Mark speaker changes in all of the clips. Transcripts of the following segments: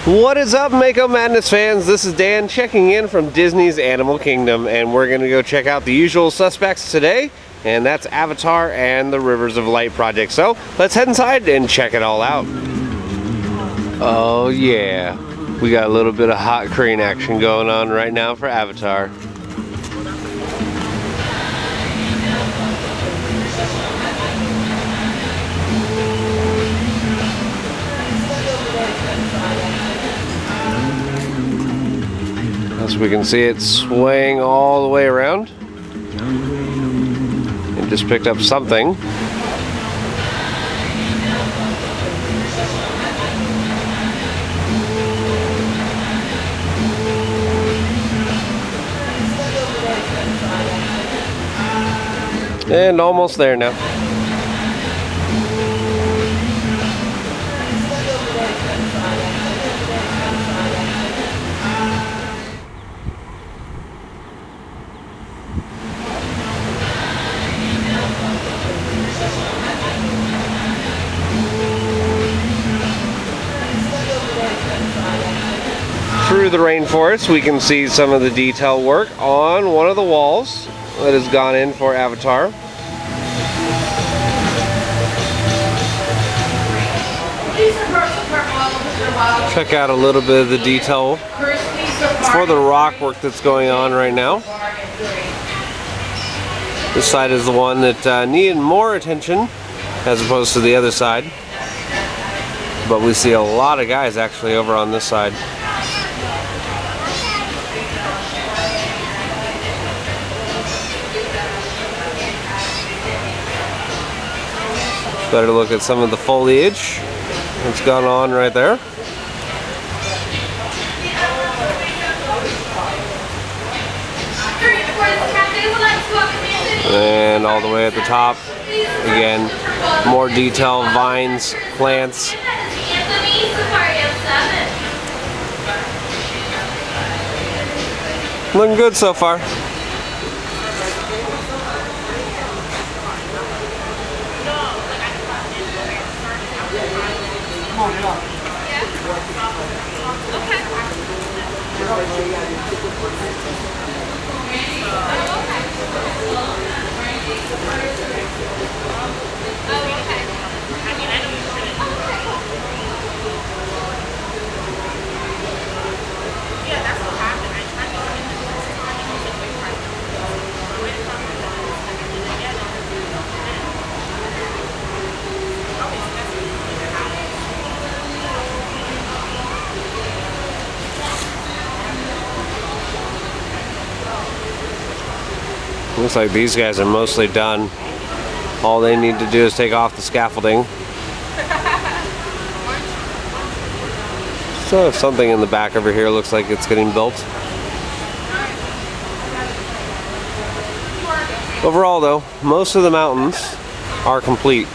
Speaker 1: What is up, Mako Madness fans? This is Dan checking in from Disney's Animal Kingdom, and we're going to go check out the usual suspects today, and that's Avatar and the Rivers of Light project. So let's head inside and check it all out. Oh yeah, we got a little bit of hot crane action going on right now for Avatar. As we can see, it swaying all the way around. It just picked up something. And almost there now. Through the rainforest, we can see some of the detail work on one of the walls that has gone in for Avatar. Check out a little bit of the detail for the rock work that's going on right now. This side is the one that needed more attention as opposed to the other side. But we see a lot of guys actually over on this side. Better look at some of the foliage that's gone on right there. And all the way at the top, again, more detail, vines, plants. Looking good so far. Looks like these guys are mostly done. All they need to do is take off the scaffolding. So something in the back over here looks like it's getting built. Overall though, most of the mountains are complete.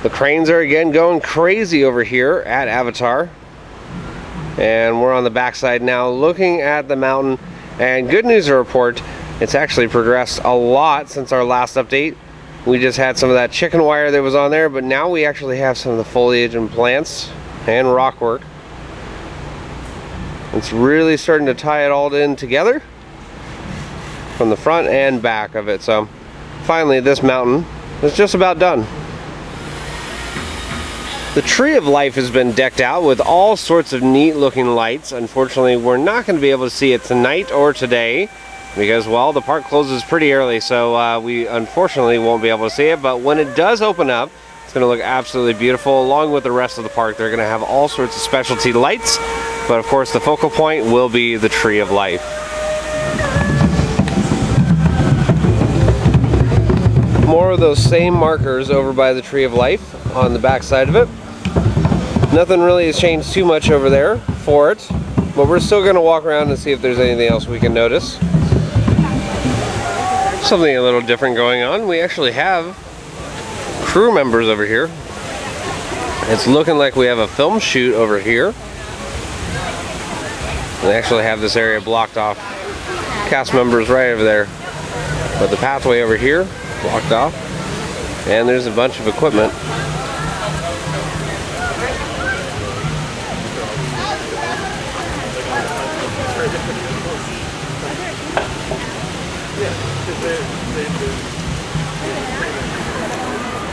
Speaker 1: The cranes are again going crazy over here at Avatar. And we're on the backside now looking at the mountain, and good news to report, it's actually progressed a lot since our last update. We just had some of that chicken wire that was on there, but now we actually have some of the foliage and plants and rock work. It's really starting to tie it all in together from the front and back of it. So finally this mountain is just about done. The Tree of Life has been decked out with all sorts of neat looking lights. Unfortunately, we're not going to be able to see it tonight or today because, well, the park closes pretty early, so we unfortunately won't be able to see it. But when it does open up, it's going to look absolutely beautiful. Along with the rest of the park, they're going to have all sorts of specialty lights, but of course the focal point will be the Tree of Life. More of those same markers over by the Tree of Life on the back side of it. Nothing really has changed too much over there for it, but we're still going to walk around and see if there's anything else we can notice. Something a little different going on. We actually have crew members over here. It's looking like we have a film shoot over here. They actually have this area blocked off. Cast members right over there. But the pathway over here, blocked off. And there's a bunch of equipment.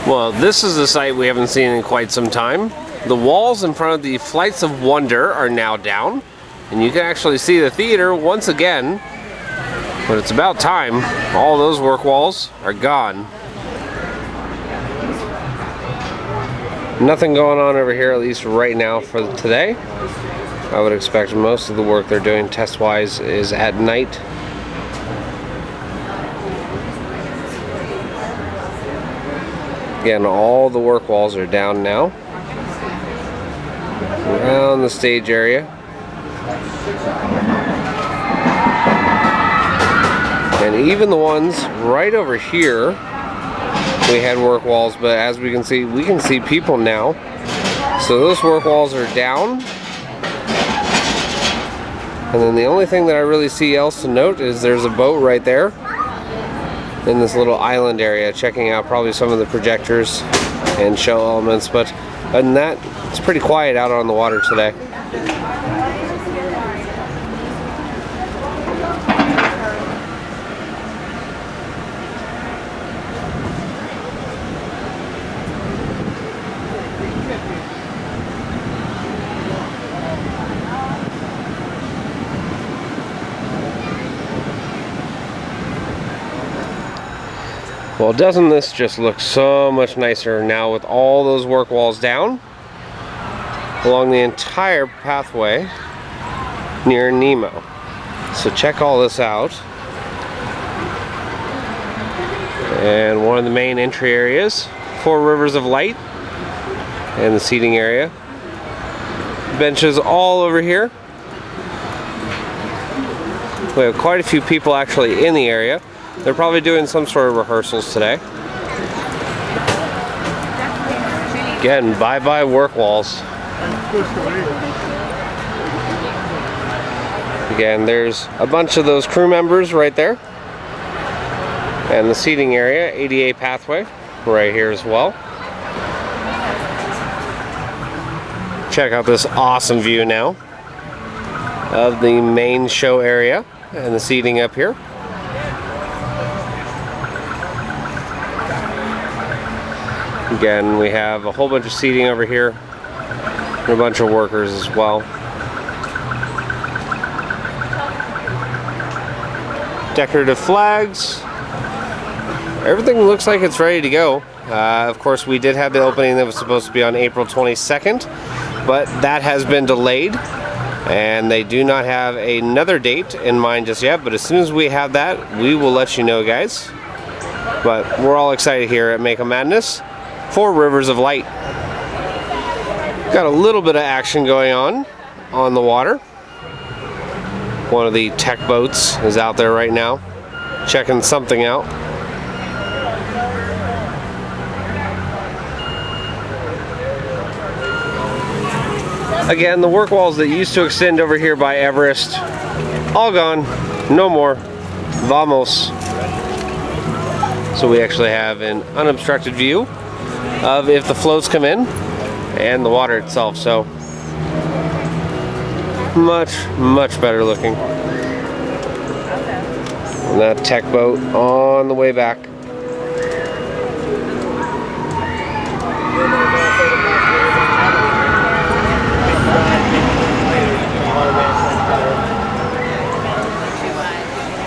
Speaker 1: Well, this is a sight we haven't seen in quite some time. The walls in front of the Flights of Wonder are now down, and you can actually see the theater once again. But it's about time. All those work walls are gone. Nothing going on over here, at least right now for today. I would expect most of the work they're doing test-wise is at night. Again, all the work walls are down now. Around the stage area. And even the ones right over here, we had work walls, but as we can see people now. So those work walls are down. And then the only thing that I really see else to note is there's a boat right there in this little island area, checking out probably some of the projectors and show elements, but other than that, it's pretty quiet out on the water today. Well, doesn't this just look so much nicer now with all those work walls down along the entire pathway near Nemo? So check all this out. And one of the main entry areas, 4 Rivers of Light, and the seating area. Benches all over here. We have quite a few people actually in the area. They're probably doing some sort of rehearsals today. Again, bye-bye work walls. Again, there's a bunch of those crew members right there. And the seating area, ADA pathway, right here as well. Check out this awesome view now of the main show area and the seating up here. Again, we have a whole bunch of seating over here and a bunch of workers as well. Decorative flags. Everything looks like it's ready to go. Of course, we did have the opening that was supposed to be on April 22nd, but that has been delayed, and they do not have another date in mind just yet, but as soon as we have that, we will let you know, guys. But we're all excited here at Make 'em Madness. 4 Rivers of Light. Got a little bit of action going on the water. One of the tech boats is out there right now, checking something out. Again, the work walls that used to extend over here by Everest, all gone, no more. Vamos. So we actually have an unobstructed view of if the floats come in and the water itself, so much better looking. And that tech boat on the way back.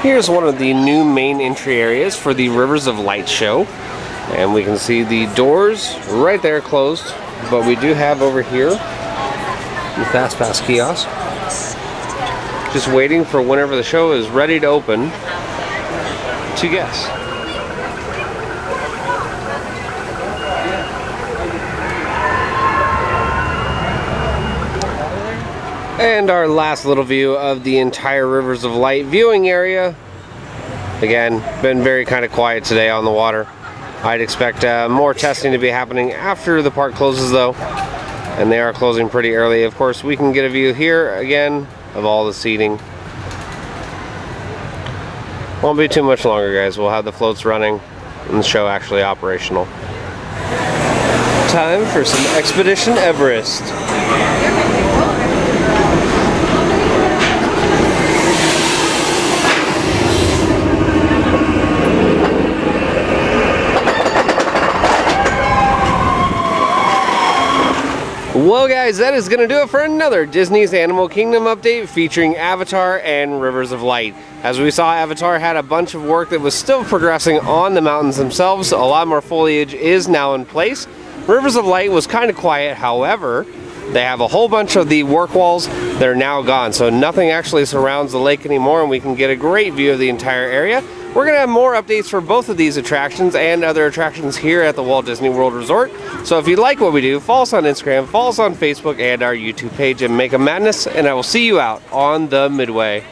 Speaker 1: Here's one of the new main entry areas for the Rivers of Light show. And we can see the doors right there closed, but we do have over here the Fast Pass kiosk. Just waiting for whenever the show is ready to open to guests. And our last little view of the entire Rivers of Light viewing area. Again, been very kind of quiet today on the water. I'd expect more testing to be happening after the park closes though, and they are closing pretty early. Of course, we can get a view here again of all the seating. Won't be too much longer, guys. We'll have the floats running and the show actually operational. Time for some Expedition Everest. Well guys, that is going to do it for another Disney's Animal Kingdom update featuring Avatar and Rivers of Light. As we saw, Avatar had a bunch of work that was still progressing on the mountains themselves. A lot more foliage is now in place. Rivers of Light was kind of quiet, however, they have a whole bunch of the work walls that are now gone, so nothing actually surrounds the lake anymore, and we can get a great view of the entire area. We're going to have more updates for both of these attractions and other attractions here at the Walt Disney World Resort. So if you like what we do, follow us on Instagram, follow us on Facebook and our YouTube page, and make a madness, and I will see you out on the Midway.